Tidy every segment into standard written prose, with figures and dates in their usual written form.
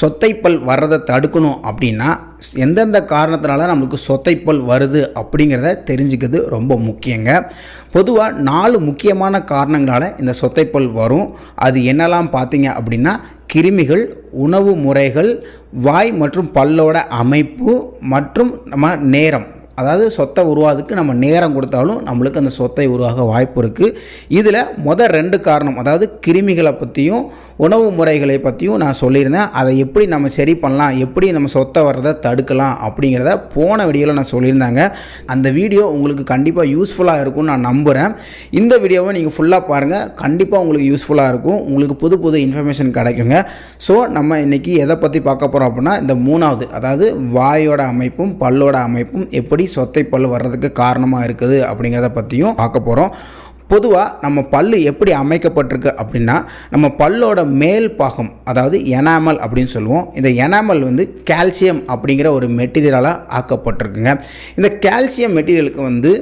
சொத்தைப்பல் வர்றதை தடுக்கணும் அப்படின்னா எந்தெந்த காரணத்தினால நம்மளுக்கு சொத்தைப்பல் வருது அப்படிங்கிறத தெரிஞ்சுக்கிறது ரொம்ப முக்கியங்க. பொதுவாக 4 முக்கியமான காரணங்களால் இந்த சொத்தைப்பல் வரும். அது என்னெல்லாம் பார்த்தீங்க அப்படின்னா கிருமிகள், உணவு முறைகள், வாய் மற்றும் பல்லோட அமைப்பு மற்றும் நம்ம நேரம். அதாவது சொத்தை உருவாதுக்கு நம்ம நேரம் கொடுத்தாலும் நம்மளுக்கு அந்த சொத்தை உருவாக வாய்ப்பு இருக்குது. இதில் முதல் 2 காரணம், அதாவது கிருமிகளை பற்றியும் உணவு முறைகளை பற்றியும் நான் சொல்லியிருந்தேன். அதை எப்படி நம்ம சரி பண்ணலாம், எப்படி நம்ம சொத்தை வர்றதை தடுக்கலாம் அப்படிங்கிறத போன வீடியோவில் நான் சொல்லியிருந்தாங்க. அந்த வீடியோ உங்களுக்கு கண்டிப்பாக யூஸ்ஃபுல்லாக இருக்கும்னு நான் நம்புகிறேன். இந்த வீடியோவை நீங்கள் ஃபுல்லாக பாருங்கள், கண்டிப்பாக உங்களுக்கு யூஸ்ஃபுல்லாக இருக்கும், உங்களுக்கு புது புது இன்ஃபர்மேஷன் கிடைக்குங்க. ஸோ நம்ம இன்றைக்கி எதை பற்றி பார்க்க போகிறோம் அப்படின்னா இந்த 3வது, அதாவது வாயோட அமைப்பும் பல்லோட அமைப்பும் எப்படி சொத்தை பல் வர்றதுக்கு காரணமாக இருக்குது அப்படிங்கிறத பற்றியும் பார்க்க போகிறோம். பொதுவாக நம்ம பல் எப்படி அமைக்கப்பட்டிருக்கு அப்படின்னா நம்ம பல்லோட மேல் பாகம், அதாவது எனாமல் அப்படின்னு சொல்லுவோம். இந்த எனாமல் வந்து கால்சியம் அப்படிங்கிற ஒரு மெட்டீரியலால் ஆக்கப்பட்டிருக்குங்க. இந்த கால்சியம் மெட்டீரியலுக்கு வந்து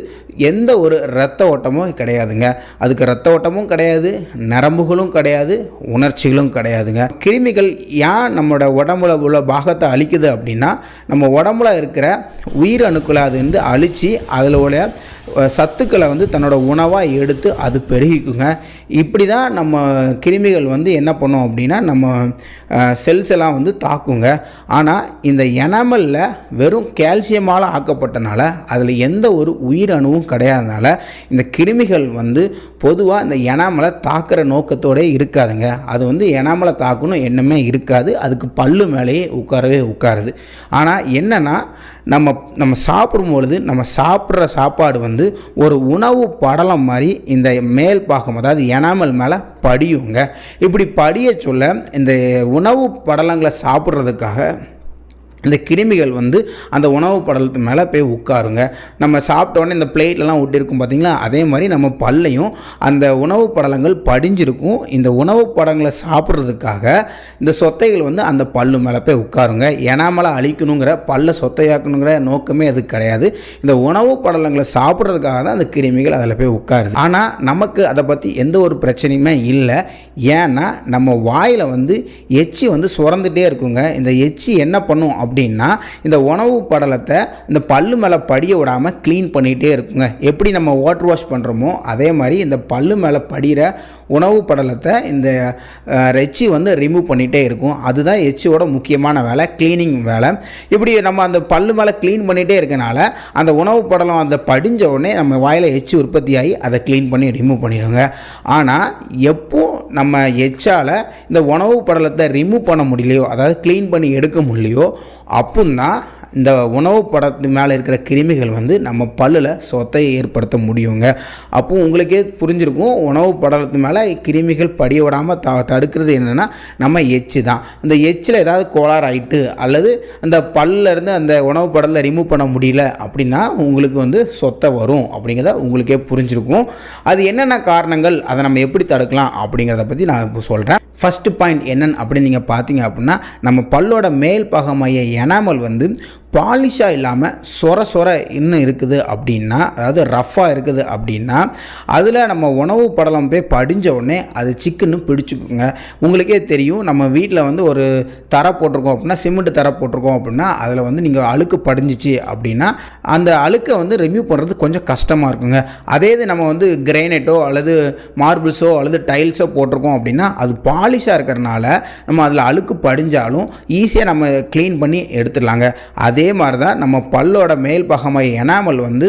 எந்த ஒரு இரத்த ஓட்டமும் கிடையாதுங்க. அதுக்கு இரத்த ஓட்டமும் கிடையாது, நரம்புகளும் கிடையாது, உணர்ச்சிகளும் கிடையாதுங்க. கிருமிகள் ஏன் நம்மளோட உடம்புல உள்ள பாகத்தை அழிக்குது அப்படின்னா நம்ம உடம்புல இருக்கிற உயிரணுக்களை அது வந்து அழித்து அதில் உள்ள சத்துக்களை வந்து தன்னோட உணவாக எடுத்து அது பெருகிக்குங்க. இப்படி தான் நம்ம கிருமிகள் வந்து என்ன பண்ணும் அப்படின்னா நம்ம செல்ஸ் எல்லாம் வந்து தாக்குங்க. ஆனால் இந்த எனாமலில் வெறும் கால்சியமால் ஆக்கப்பட்டனால அதில் எந்த ஒரு உயிரணுவும் கிடையாதனால இந்த கிருமிகள் வந்து பொதுவாக இந்த எனாமலை தாக்குற நோக்கத்தோடு இருக்காதுங்க. அது வந்து எனாமலை தாக்கணும் எண்ணமே இருக்காது, அதுக்கு பல்லு மேலேயே உட்காரவே உட்காருது. ஆனால் என்னென்னா நம்ம சாப்பிடும்பொழுது நம்ம சாப்பிட்ற சாப்பாடு வந்து ஒரு உணவு படலம் மாதிரி இந்த மேல் பாகம், அதாவது எனாமல் மேலே படியுங்க. இப்படி படிய சொல்ல இந்த உணவு படலங்களை சாப்பிட்றதுக்காக இந்த கிருமிகள் வந்து அந்த உணவு படலத்து மேலே போய் உட்காருங்க. நம்ம சாப்பிட்டோன்னே இந்த பிளேட்லலாம் ஒட்டியிருக்கும் பார்த்திங்களா, அதே மாதிரி நம்ம பல்லையும் அந்த உணவு படலங்கள் படிஞ்சிருக்கும். இந்த உணவு படங்களை சாப்பிட்றதுக்காக இந்த சொத்தைகள் வந்து அந்த பல்லு மேலே போய் உட்காருங்க. எனாமலை அழிக்கணுங்கிற பல்லை சொத்தையாக்கணுங்கிற நோக்கமே அது கிடையாது. இந்த உணவு படலங்களை சாப்பிட்றதுக்காக தான் அந்த கிருமிகள் அதில் போய் உட்காருது. ஆனால் நமக்கு அதை பற்றி எந்த ஒரு பிரச்சனையுமே இல்லை. ஏன்னா நம்ம வாயில் வந்து எச்சி வந்து சுரந்துகிட்டே இருக்குங்க. இந்த எச்சி என்ன பண்ணும் அப்படின்னா இந்த உணவு படலத்தை இந்த பல்லு மேலே படிய விடாமல் க்ளீன் பண்ணிகிட்டே இருக்குங்க. எப்படி நம்ம வாட்டர் வாஷ் பண்ணுறோமோ அதே மாதிரி இந்த பல்லு மேலே படிகிற உணவு படலத்தை இந்த எச்சி வந்து ரிமூவ் பண்ணிகிட்டே இருக்கும். அதுதான் எச்சியோட முக்கியமான வேலை, க்ளீனிங் வேலை. இப்படி நம்ம அந்த பல்லு மேலே க்ளீன் பண்ணிகிட்டே இருக்கனால அந்த உணவு படலம் அந்த படிஞ்ச உடனே நம்ம வாயில் எச்சி உற்பத்தியாகி அதை க்ளீன் பண்ணி ரிமூவ் பண்ணிடுங்க. ஆனால் எப்போ நம்ம எச்சால் இந்த உணவு படலத்தை ரிமூவ் பண்ண முடியலையோ, அதாவது க்ளீன் பண்ணி எடுக்க முடியலையோ, அப்போதான் இந்த உணவு படத்து மேலே இருக்கிற கிருமிகள் வந்து நம்ம பல்லில் சொத்தையை ஏற்படுத்த முடியுங்க. அப்போ உங்களுக்கே புரிஞ்சிருக்கும், உணவு படலத்து மேலே கிருமிகள் படிய விடாமல் தடுக்கிறது என்னென்னா நம்ம எச்சு தான். அந்த எச்சில் ஏதாவது கோளாறு ஆகிட்டு அல்லது அந்த பல்லிருந்து அந்த உணவு படலை ரிமூவ் பண்ண முடியல அப்படின்னா உங்களுக்கு வந்து சொத்தை வரும் அப்படிங்கிறத உங்களுக்கே புரிஞ்சிருக்கும். அது என்னென்ன காரணங்கள், அதை நம்ம எப்படி தடுக்கலாம் அப்படிங்கிறத பற்றி நான் இப்போ சொல்கிறேன். ஃபஸ்ட்டு பாயிண்ட் என்னன்னு அப்படின்னு நீங்கள் பார்த்தீங்க அப்படின்னா நம்ம பல்லோட மேல் பாகமைய எனாமல் வந்து பாலிஷாக இல்லாமல் சொர இன்னும் இருக்குது அப்படின்னா, அதாவது ரஃப்பாக இருக்குது அப்படின்னா அதில் நம்ம உணவு படலம் போய் படிஞ்ச உடனே அது சிக்கன்னு பிடிச்சிக்குங்க. உங்களுக்கே தெரியும், நம்ம வீட்டில் வந்து ஒரு தரை போட்டிருக்கோம் அப்படின்னா, சிமெண்ட் தரை போட்டிருக்கோம் அப்படின்னா அதில் வந்து நீங்கள் அழுக்கு படிஞ்சிச்சு அப்படின்னா அந்த அழுக்கை வந்து ரிமூவ் பண்ணுறது கொஞ்சம் கஷ்டமாக இருக்குங்க. அதே இது நம்ம வந்து கிரைனைட்டோ அல்லது மார்பிள்ஸோ அல்லது டைல்ஸோ போட்டிருக்கோம் அப்படின்னா அது பாலிஷாக இருக்கிறனால நம்ம அதில் அழுக்கு படிஞ்சாலும் ஈஸியாக நம்ம க்ளீன் பண்ணி எடுத்துடலாங்க. அதே மாதிரி தான் நம்ம பல்லோட மேல் பாகமாக எனாமல் வந்து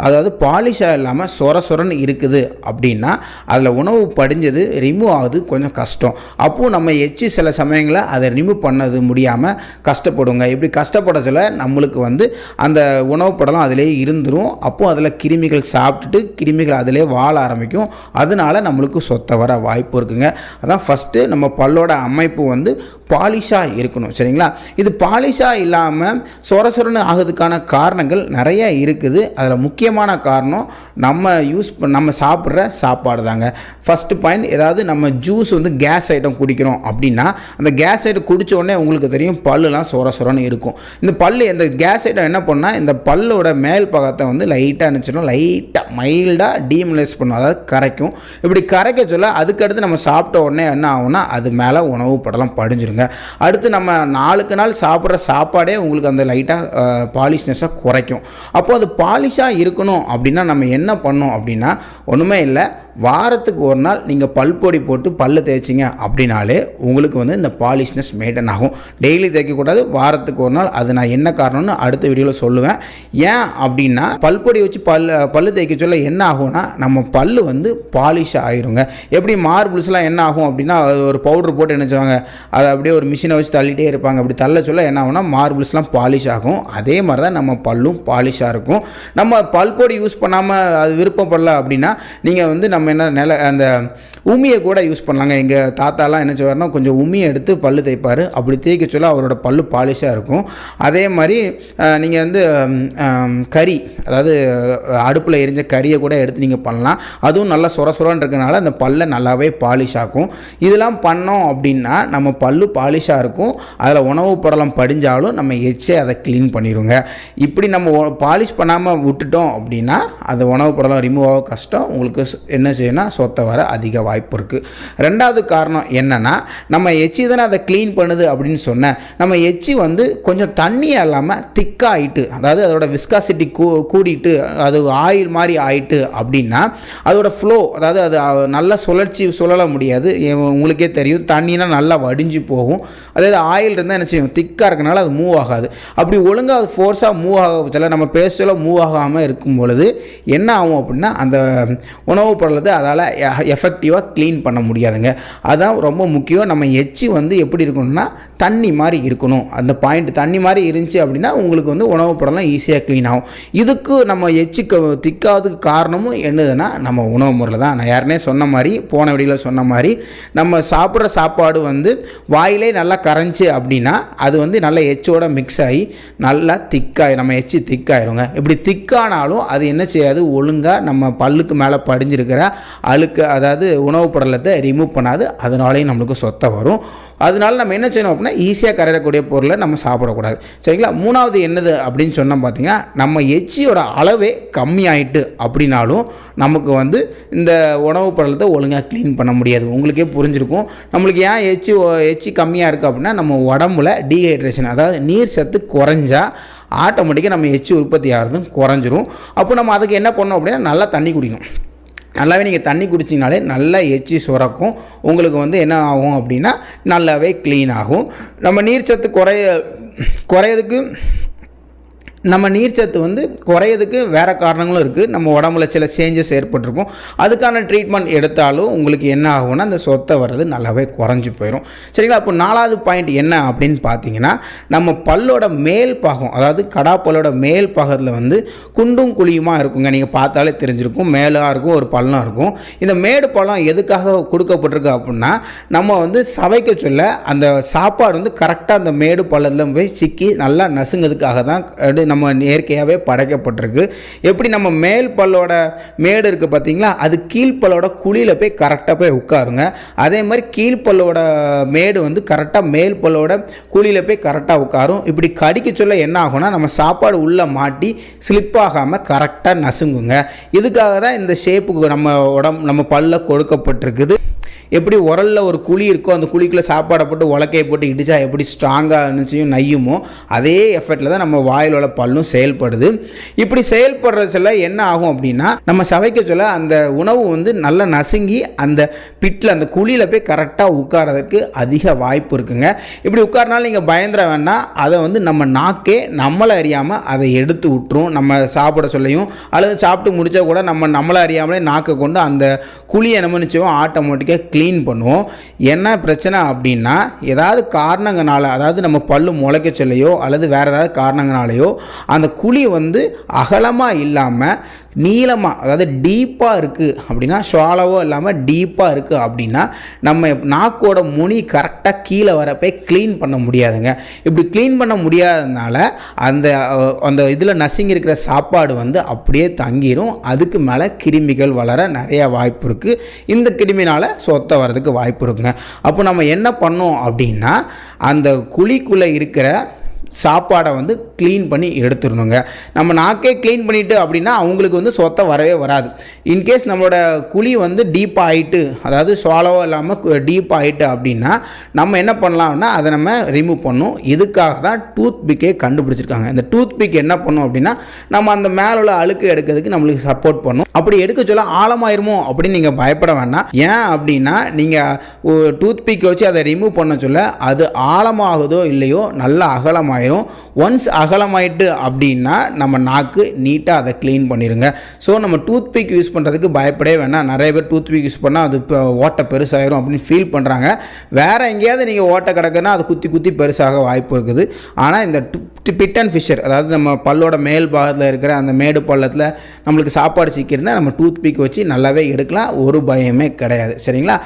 அதாவது பாலிஷாக இல்லாமல் சொரன்னு இருக்குது அப்படின்னா அதில் உணவு படிஞ்சது ரிமூவ் ஆகுது கொஞ்சம் கஷ்டம். அப்போது நம்ம எச்சி சில சமயங்களில் அதை ரிமூவ் பண்ணது முடியாமல் கஷ்டப்படுங்க. இப்படி கஷ்டப்பட சொல்ல நம்மளுக்கு வந்து அந்த உணவு படலம் அதிலே இருந்துடும். அப்போது அதில் கிருமிகள் சாப்பிட்டுட்டு கிருமிகள் அதிலே வாழ ஆரம்பிக்கும். அதனால நம்மளுக்கு சொத்தை வர வாய்ப்பு இருக்குங்க. அதான் ஃபஸ்ட்டு நம்ம பல்லோட அமைப்பு வந்து பாலிஷாக இருக்கணும், சரிங்களா? இது பாலிஷாக இல்லாமல் சொரன்னு ஆகிறதுக்கான காரணங்கள் நிறையா இருக்குது. அதில் முக்கிய முக்கியமான காரணம் நம்ம சாப்பிட்ற சாப்பாடு தாங்க. ஃபஸ்ட்டு பாயிண்ட், ஏதாவது நம்ம ஜூஸ் வந்து கேஸ் ஐட்டம் குடிக்கிறோம் அப்படின்னா அந்த கேஸ் ஐட்டம் குடித்த உடனே உங்களுக்கு தெரியும் பல்லுலாம் சொரன்னு இருக்கும். இந்த கேஸ் ஐட்டம் என்ன பண்ணால் இந்த பல்லோட மேல் பாகத்தை வந்து லைட்டாக நினச்சிடும், மைல்டாக டீமினலைஸ் பண்ணும், அதாவது கரைக்கும். இப்படி கரைக்க சொல்ல அதுக்கடுத்து நம்ம சாப்பிட்ட உடனே என்ன ஆகும்னா அது மேலே உணவு படலாம் படிஞ்சிருங்க. அடுத்து நம்ம நாளுக்கு நாள் சாப்பிட்ற சாப்பாடே உங்களுக்கு அந்த லைட்டாக பாலிஷ்னஸாக குறைக்கும். அப்போது அது பாலிஷாக இருக்கணும் அப்படின்னா நம்ம என்ன பண்ணோம் அப்படின்னா ஒன்றுமே இல்லை, வாரத்துக்கு ஒரு நாள் நீங்கள் பல்பொடி போட்டு பல்லு தேய்ச்சிங்க அப்படின்னாலே உங்களுக்கு வந்து இந்த பாலிஷ்னஸ் மெயின்டைன் ஆகும். டெய்லி தேய்க்கக்கூடாது, வாரத்துக்கு ஒரு நாள். அது நான் என்ன காரணம்னு அடுத்த வீடியோவில் சொல்லுவேன். ஏன் அப்படின்னா பல்பொடி வச்சு பல்லு தேய்க்க சொல்ல என்ன ஆகும்னா நம்ம பல்லு வந்து பாலிஷ் ஆகிருங்க. எப்படி மார்பிள்ஸ்லாம் என்ன ஆகும் அப்படின்னா ஒரு பவுடர் போட்டு என்ன செய்வாங்க, அதை அப்படியே ஒரு மிஷினை வச்சு தள்ளிட்டே இருப்பாங்க. அப்படி தள்ள சொல்ல என்ன ஆகும்னா மார்பிள்ஸ்லாம் பாலிஷ் ஆகும். அதே மாதிரி தான் நம்ம பல்லும் பாலிஷாக இருக்கும். நம்ம பல்பொடி யூஸ் பண்ணாமல் அது விருப்பப்படல அப்படின்னா நீங்கள் வந்து நம்ம என்ன அந்த உமியை கூட யூஸ் பண்ணலாங்க. எங்கள் தாத்தாலாம் என்ன செய்வார்னா கொஞ்சம் உமியை எடுத்து பல்லு தேய்ப்பார். அப்படி தேய்க்க சொல்ல அவரோட பல்லு பாலிஷாக இருக்கும். அதே மாதிரி நீங்கள் வந்து கறி, அதாவது அடுப்பில் எரிஞ்ச கறியை கூட எடுத்து நீங்கள் பண்ணலாம். அதுவும் நல்லா சொரன்னு இருக்கனால அந்த பல்லை நல்லாவே பாலிஷ் ஆகும். இதெல்லாம் பண்ணோம் அப்படின்னா நம்ம பல்லு பாலிஷாக இருக்கும். அதில் உணவு பொருளம் படிஞ்சாலும் நம்ம எச்சே அதை க்ளீன் பண்ணிடுங்க. இப்படி நம்ம பாலிஷ் பண்ணாமல் விட்டுட்டோம் அப்படின்னா அது உணவு பொருளம் ரிமூவ் ஆக கஷ்டம். உங்களுக்கு என்ன செய்யணும்னா சொத்தை வர அதிக வாய்ப்பு இருக்குது. ரெண்டாவது காரணம் என்னென்னா நம்ம எச்சி தானே அதை க்ளீன் பண்ணுது அப்படின்னு சொன்னேன். நம்ம எச்சி வந்து கொஞ்சம் தண்ணியாக இல்லாமல் திக்காகிட்டு, அதாவது அதோட விஸ்காசிட்டி கூடிட்டு அது ஆயில் மாதிரி ஆகிட்டு அப்படின்னா அதோட ஃப்ளோ, அதாவது அது நல்லா சுழல முடியாது. உங்களுக்கே தெரியும், தண்ணினா நல்லா வடிஞ்சு போகும். அதாவது ஆயில் இருந்தால் என்ன செய்யும், திக்காக இருக்கனால அது மூவ் ஆகாது. அப்படி ஒழுங்காக அது ஃபோர்ஸாக மூவ் ஆக நம்ம பேஸ்டெல்லாம் மூவ் ஆகாமல் இருக்கும் பொழுது என்ன ஆகும் அப்படின்னா அந்த உணவுப் பொருளை அதால் எஃபெக்டிவாக க்ளீன் பண்ண முடியாதுங்க. அதுதான் ரொம்ப முக்கியம். நம்ம எச்சி வந்து எப்படி இருக்கணும்னா தண்ணி மாதிரி இருக்கணும். அந்த பாயிண்ட் தண்ணி மாதிரி இருந்துச்சு அப்படின்னா உங்களுக்கு வந்து உணவுப் பொருள்லாம் ஈஸியாக க்ளீன் ஆகும். இதுக்கு நம்ம எச்சி திக்காததுக்கு காரணமும் என்னதுன்னா நம்ம உணவு முறையில் தான். நான் யாருனே சொன்ன மாதிரி, போன வீடியோவில் சொன்ன மாதிரி, நம்ம சாப்பிட்ற சாப்பாடு வந்து வாயிலே நல்லா கரைஞ்சி அப்படின்னா அது வந்து நல்லா எச்சோட மிக்ஸ் ஆகி நல்லா நம்ம எச்சி திக்காயிருங்க. இப்படி திக்கானாலும் அது என்ன செய்யாது, ஒழுங்காக நம்ம பல்லுக்கு மேலே படிஞ்சிருக்கிற அழுக்கு, அதாவது உணவுப் பொருளத்தை ரிமூவ் பண்ணாது. அதனாலேயும் நம்மளுக்கு சொத்தை வரும். அதனால நம்ம என்ன செய்யணும் அப்படின்னா ஈஸியாக கரையக்கூடிய பொருளை நம்ம சாப்பிடக்கூடாது. சரிங்களா? மூணாவது என்னது அப்படின்னு சொன்னால் பார்த்தீங்கன்னா நம்ம எச்சியோட அளவே கம்மியாயிட்டு அப்படின்னாலும் நமக்கு வந்து இந்த உணவுப் பொருளத்தை ஒழுங்காக க்ளீன் பண்ண முடியாது. உங்களுக்கே புரிஞ்சிருக்கும் நம்மளுக்கு ஏன் எச்சி கம்மியாக இருக்குது அப்படின்னா நம்ம உடம்புல டீஹைட்ரேஷன், அதாவது நீர் சத்து குறைஞ்சா ஆட்டோமேட்டிக்காக நம்ம எச்சி உற்பத்தி ஆகிறதும் குறைஞ்சிரும். அப்போ நம்ம அதுக்கு என்ன பண்ணோம் அப்படின்னா நல்லா தண்ணி குடிக்கணும். நல்லாவே நீங்கள் தண்ணி குடிச்சிங்கனாலே நல்லா எச்சி சுரக்கும். உங்களுக்கு வந்து என்ன ஆகும் அப்படின்னா நல்லாவே க்ளீன் ஆகும். நம்ம நீர்ச்சத்து குறையதுக்கு நம்ம நீர்ச்சத்து வந்து குறையதுக்கு வேறு காரணங்களும் இருக்குது. நம்ம உடம்புல சில சேஞ்சஸ் ஏற்பட்டிருக்கும். அதுக்கான ட்ரீட்மெண்ட் எடுத்தாலும் உங்களுக்கு என்ன ஆகும்னா அந்த சொத்தை வர்றது நல்லாவே குறைஞ்சி போயிடும். சரிங்களா? அப்போ நாலாவது பாயிண்ட் என்ன அப்படின்னு பார்த்தீங்கன்னா நம்ம பல்லோட மேல் பாகம், அதாவது கடாப்பல்லோட மேல் பாகத்தில் வந்து குண்டும் குழியுமாக இருக்குங்க. நீங்கள் பார்த்தாலே தெரிஞ்சிருக்கும், மேலாக இருக்கும், ஒரு பள்ளம் இருக்கும். இந்த மேடு பள்ளம் எதுக்காக கொடுக்கப்பட்டிருக்கு அப்படின்னா நம்ம வந்து சவைக்க சொல்ல அந்த சாப்பாடு வந்து கரெக்டாக அந்த மேடு பள்ளத்தில் போய் சிக்கி நல்லா நசுங்கிறதுக்காக தான் நம்ம இயற்கையாகவே படைக்கப்பட்டிருக்கு. எப்படி நம்ம மேல் பல்லோட மேடு இருக்குது பார்த்தீங்களா, அது கீழ்ப்பல்லோட குழியில் போய் கரெக்டாக போய் உட்காருங்க. அதே மாதிரி கீழ்ப்பல்லோட மேடு வந்து கரெக்டாக மேல் பல்லோட குழியில் போய் கரெக்டாக உட்காரும். இப்படி கடிக்க சொல்ல என்ன ஆகும்னா நம்ம சாப்பாடு உள்ளே மாட்டி ஸ்லிப் ஆகாமல் கரெக்டாக நசுங்குங்க. இதுக்காக தான் இந்த ஷேப்புக்கு நம்ம பல்ல கொடுக்கப்பட்டிருக்குது. எப்படி உரலில் ஒரு குழி இருக்கோ அந்த குழிக்குள்ளே சாப்பாடை போட்டு உலக்கையை போட்டு இடிச்சா எப்படி ஸ்ட்ராங்காக நிச்சயம் நையுமோ அதே எஃபெக்டில் தான் நம்ம வாயில் உள்ள பல்லும் செயல்படுது. இப்படி செயல்படுற சொல்ல என்ன ஆகும் அப்படின்னா நம்ம சவைக்க சொல்ல அந்த உணவு வந்து நல்லா நசுங்கி அந்த பிட்டில் அந்த குழியில் போய் கரெக்டாக உட்காரதுக்கு அதிக வாய்ப்பு இருக்குங்க. இப்படி உட்காரனாலும் நீங்கள் பயந்துட வேண்டாம். அதை வந்து நம்ம நாக்கே நம்மளை அறியாமல் அதை எடுத்து விட்டுரும். நம்ம சாப்பிட சொல்லையும் அல்லது சாப்பிட்டு முடித்தா கூட நம்மளை அறியாமலே நாக்கை கொண்டு அந்த குழியை நம்ம நிச்சயம் ஆட்டோமேட்டிக்காக க்ளீன் பண்ணுவோம். என்ன பிரச்சனை அப்படின்னா ஏதாவது காரணங்களால, அதாவது நம்ம பல்லு முளைக்க சொல்லையோ அல்லது வேறு ஏதாவது காரணங்களாலேயோ அந்த குழி வந்து அகலமாக இல்லாமல் நீளமாக அதாவது டீப்பாக இருக்குது அப்படின்னா, ஷாலோவோ இல்லாமல் டீப்பாக இருக்குது அப்படின்னா நம்ம நாக்கோட முனி கரெக்டாக கீழே வரப்போ க்ளீன் பண்ண முடியாதுங்க. இப்படி க்ளீன் பண்ண முடியாததுனால அந்த அந்த இதில் நசுங்கி இருக்கிற சாப்பாடு வந்து அப்படியே தங்கிடும். அதுக்கு மேலே கிருமிகள் வளர நிறைய வாய்ப்பு இருக்குது. இந்த கிருமினால் சொத்தை வர்றதுக்கு வாய்ப்பு இருக்குங்க. அப்போ நம்ம என்ன பண்ணோம் அப்படின்னா, அந்த குழிக்குள்ளே இருக்கிற சாப்பாடை வந்து க்ளீன் பண்ணி எடுத்துடணுங்க. நம்ம நாக்கே க்ளீன் பண்ணிவிட்டு அப்படின்னா அவங்களுக்கு வந்து சொத்தை வரவே வராது. இன்கேஸ் நம்மளோட குழி வந்து டீப்பாக ஆகிட்டு, அதாவது ஸ்வாலோவோ இல்லாமல் டீப்பாக ஆகிட்டு அப்படின்னா நம்ம என்ன பண்ணலாம்னா அதை நம்ம ரிமூவ் பண்ணணும். இதுக்காக தான் டூத் பிக்கே கண்டுபிடிச்சிருக்காங்க. இந்த டூத் பிக் என்ன பண்ணும் அப்படின்னா, நம்ம அந்த மேலே உள்ள அழுக்கு எடுக்கிறதுக்கு நம்மளுக்கு சப்போர்ட் பண்ணும். அப்படி எடுக்க சொல்ல ஆழமாயிருமோ அப்படின்னு நீங்கள் பயப்பட வேண்டாம். ஏன் அப்படின்னா, நீங்கள் டூத் பிக்கை வச்சு அதை ரிமூவ் பண்ண சொல்ல அது ஆழமாகுதோ இல்லையோ நல்ல அகலமாயிரும். ஒன்ஸ் அகலமாயிட்டு அப்படின்னா நம்ம நாக்கு நீட்டாக அதை க்ளீன் பண்ணிடுங்க. ஸோ நம்ம டூத் பிக் யூஸ் பண்ணுறதுக்கு பயப்படவே வேணாம். நிறைய பேர் டூத் பிக் யூஸ் பண்ணால் அது ஓட்டை பெருசாகிடும் அப்படின்னு ஃபீல் பண்ணுறாங்க. வேறு எங்கேயாவது நீங்கள் ஓட்டை கிடக்குன்னா அது குத்தி குத்தி பெருசாக வாய்ப்பு இருக்குது. ஆனால் இந்த பிட் அண்ட் ஃபிஷர், அதாவது நம்ம பல்லோட மேல் பாகத்தில் இருக்கிற அந்த மேடு பள்ளத்தில் நம்மளுக்கு சாப்பாடு சிக்கியிருந்தால் நம்ம டூத் பிக் வச்சு நல்லாவே எடுக்கலாம். ஒரு பயமே கிடையாது. சரிங்களா?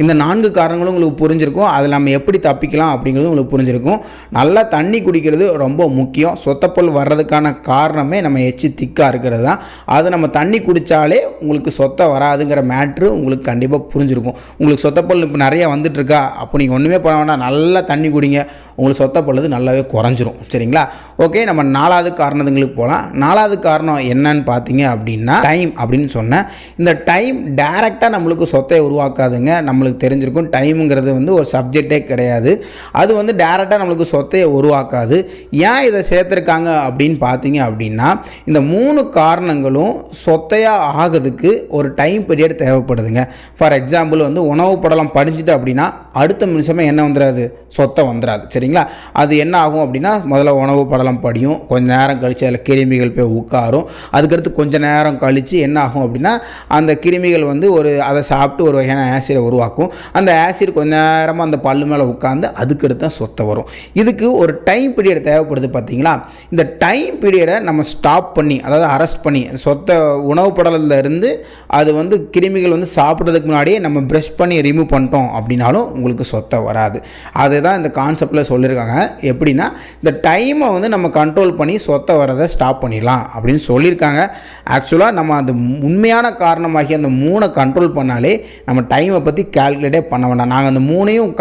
இந்த 4 காரணங்களும் உங்களுக்கு புரிஞ்சிருக்கும். அதில் நம்ம எப்படி தப்பிக்கலாம் அப்படிங்கிறது உங்களுக்கு புரிஞ்சிருக்கும். நல்லா தண்ணி குடிக்கிறது ரொம்ப முக்கியம். சொத்தைப்பல் வர்றதுக்கான காரணமே நம்ம எச்சி திக்காக இருக்கிறது தான். அது நம்ம தண்ணி குடித்தாலே உங்களுக்கு சொத்தை வராதுங்கிற மேட்ரு உங்களுக்கு கண்டிப்பாக புரிஞ்சிருக்கும். உங்களுக்கு சொத்தைப்பல் இப்போ நிறையா வந்துட்டுருக்கா, அப்போ நீங்கள் ஒன்றுமே பண்ண வேண்டாம், நல்லா தண்ணி குடிங்க, உங்களுக்கு சொத்தைப்பல்லது நல்லாவே குறைஞ்சிரும். சரிங்களா? ஓகே, நம்ம 4வது காரணத்துங்களுக்கு போகலாம். 4வது காரணம் என்னன்னு பார்த்தீங்க அப்படின்னா, டைம் அப்படின்னு சொன்னேன். இந்த டைம் டைரெக்டாக நம்மளுக்கு சொத்தையை உருவாக்காதுங்க. நம்மளுக்கு தெரிஞ்சிருக்கும், டைமுங்கிறது வந்து ஒரு சப்ஜெக்டே கிடையாது. அது வந்து டைரெக்டாக நம்மளுக்கு சொத்தையை உருவாக்காது. ஏன் இதை சேர்த்துருக்காங்க அப்படின்னு பார்த்தீங்க அப்படின்னா, இந்த 3 காரணங்களும் சொத்தையாக ஆகிறதுக்கு ஒரு டைம் பீரியட் தேவைப்படுதுங்க. ஃபார் எக்ஸாம்பிள் வந்து உணவு படலம் படிஞ்சுட்டு அப்படின்னா அடுத்த நிமிஷமே என்ன வந்துடாது, சொத்தை வந்துடாது. சரிங்களா? அது என்ன ஆகும் அப்படின்னா, முதல்ல உணவு படலம் படியும், கொஞ்சம் நேரம் கழித்து அதில் கிருமிகள் போய் உட்காரும். அதுக்கடுத்து கொஞ்சம் நேரம் கழித்து என்ன ஆகும் அப்படின்னா, அந்த கிருமிகள் வந்து அதை சாப்பிட்டு ஒரு வகையான ஆசிடை உருவாக்கும். அந்த ஆசிட் கொஞ்ச நேரமாக அந்த பல்லு மேலே உட்காந்து அதுக்கடுத்து தான் சொத்தை வரும். இதுக்கு ஒரு டைம் பீரியட் தேவைப்படுது. பார்த்தீங்களா? இந்த டைம் பீரியடை நம்ம ஸ்டாப் பண்ணி, அதாவது அரெஸ்ட் பண்ணி, சொத்தை உணவு படலத்தில் இருந்து அது வந்து கிருமிகள் வந்து சாப்பிட்றதுக்கு முன்னாடியே நம்ம ப்ரஷ் பண்ணி ரிமூவ் பண்ணிட்டோம் அப்படின்னாலும் உங்களுக்கு சொத்தை வராது. அதுதான் இந்த கான்செப்டில் சொல்லியிருக்காங்க. எப்படின்னா, இந்த டைமை வந்து நம்ம கண்ட்ரோல் பண்ணி சொத்தை வரதை ஸ்டாப் பண்ணிடலாம் அப்படின்னு சொல்லியிருக்காங்க. ஆக்சுவலாக நம்ம அந்த உண்மையான காரணமாகி அந்த 3 கண்ட்ரோல் பண்ணாலே நம்ம டைமை பற்றி கால்குலேட்டே பண்ண வேண்டாம். நாங்கள் அந்த 3ஐயும்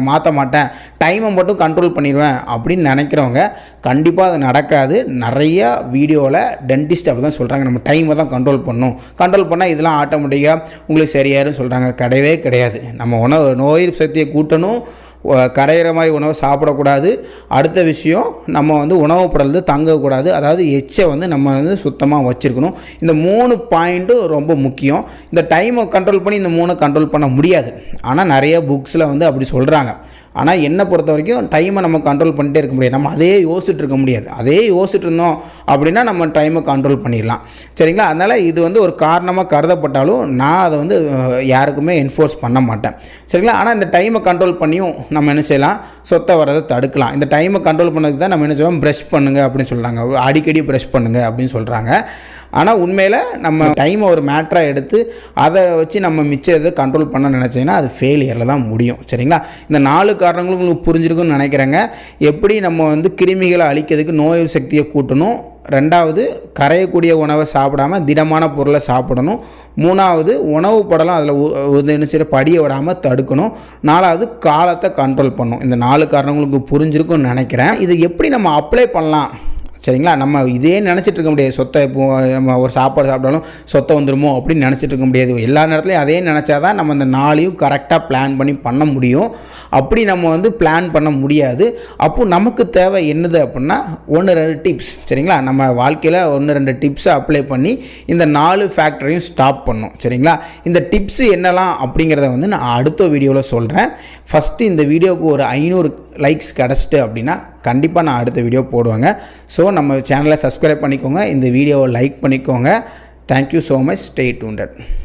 மாற்ற மாட்டேன், டைமை மட்டும் கண்ட்ரோல் பண்ணிடுவேன் அப்படின்னு நினைக்கிறவங்க கண்டிப்பாக அது நடக்காது. நிறைய வீடியோவில் டென்டிஸ்ட் அப்படி தான் சொல்கிறாங்க, நம்ம டைமை தான் கண்ட்ரோல் பண்ணணும், கண்ட்ரோல் பண்ணால் இதெல்லாம் ஆட்டோமேட்டிக்காக உங்களுக்கு சரியாயிருன்னு சொல்கிறாங்க. கிடையவே கிடையாது. நம்ம நோய் சக்தியை கூட்டணும், கரையிற மாதிரி உணவை சாப்பிடக்கூடாது. அடுத்த விஷயம், நம்ம வந்து உணவு படலத்து தங்கக்கூடாது. அதாவது எச்சை வந்து நம்ம வந்து சுத்தமாக வச்சுருக்கணும். இந்த 3 பாயிண்ட்டும் ரொம்ப முக்கியம். இந்த டைமை கண்ட்ரோல் பண்ணி இந்த 3 கண்ட்ரோல் பண்ண முடியாது. ஆனால் நிறைய புக்ஸில் வந்து அப்படி சொல்கிறாங்க. ஆனால் என்னை பொறுத்த வரைக்கும் டைமை நம்ம கண்ட்ரோல் பண்ணிட்டே இருக்க முடியாது. நம்ம அதே யோசிச்சுட்டு இருக்க முடியாது. அதே யோசிச்சுட்டு இருந்தோம் அப்படின்னா நம்ம டைமை கண்ட்ரோல் பண்ணிடலாம். சரிங்களா? அதனால் இது வந்து ஒரு காரணமாக கருதப்பட்டாலும் நான் அதை வந்து யாருக்குமே என்ஃபோர்ஸ் பண்ண மாட்டேன். சரிங்களா? ஆனால் இந்த டைமை கண்ட்ரோல் பண்ணியும் நம்ம என்ன செய்யலாம், சொத்தை வரதை தடுக்கலாம். இந்த டைமை கண்ட்ரோல் பண்ணதுக்கு தான் நம்ம என்ன செய்வோம், ப்ரஷ் பண்ணுங்கள் அப்படின்னு சொல்கிறாங்க, அடிக்கடி ப்ரஷ் பண்ணுங்கள் அப்படின்னு சொல்கிறாங்க. ஆனால் உண்மையில் நம்ம டைமை ஒரு மேட்டராக எடுத்து அதை வச்சு நம்ம மிச்சத்தை கண்ட்ரோல் பண்ண நினச்சிங்கன்னா அது ஃபெயிலியரில் தான் முடியும். சரிங்களா? இந்த 4 காரணங்களும் உங்களுக்கு புரிஞ்சிருக்குன்னு நினைக்கிறேங்க. எப்படி நம்ம வந்து கிருமிகளை அழிக்கிறதுக்கு நோய் சக்தியை கூட்டணும், 2வது கரையக்கூடிய உணவை சாப்பிடாமல் திடமான பொருளை சாப்பிடணும், 3வது உணவு படலம் அதில் நினச்சிட்டு படிய விடாமல் தடுக்கணும், 4வது காலத்தை கண்ட்ரோல் பண்ணணும். இந்த 4 காரணங்களுக்கு புரிஞ்சிருக்குன்னு நினைக்கிறேன். இதை எப்படி நம்ம அப்ளை பண்ணலாம்? சரிங்களா? நம்ம இதே நினச்சிட்டு இருக்க முடியாது. சொத்தை இப்போ நம்ம ஒரு சாப்பாடு சாப்பிட்டாலும் சொத்தை வந்துடுமோ அப்படின்னு நினச்சிட்டு இருக்க முடியாது. எல்லா நேரத்துலையும் அதே நினச்சா தான் நம்ம அந்த 4ஐயும் கரெக்டாக பிளான் பண்ணி பண்ண முடியும். அப்படி நம்ம வந்து பிளான் பண்ண முடியாது. அப்போது நமக்கு தேவை என்னது அப்படின்னா 1-2 டிப்ஸ். சரிங்களா? நம்ம வாழ்க்கையில் 1-2 டிப்ஸை அப்ளை பண்ணி இந்த 4 ஃபேக்டரையும் ஸ்டாப் பண்ணணும். சரிங்களா? இந்த டிப்ஸு என்னலாம் அப்படிங்கிறத வந்து நான் அடுத்த வீடியோவில் சொல்கிறேன். ஃபஸ்ட்டு இந்த வீடியோவுக்கு ஒரு 500 லைக்ஸ் கிடச்சிட்டு அப்படின்னா கண்டிப்பாக நான் அடுத்த வீடியோ போடுவேங்க. ஸோ நம்ம சேனலை சப்ஸ்கிரைப் பண்ணிக்கோங்க, இந்த வீடியோவை லைக் பண்ணிக்கோங்க. Thank you so much. Stay tuned.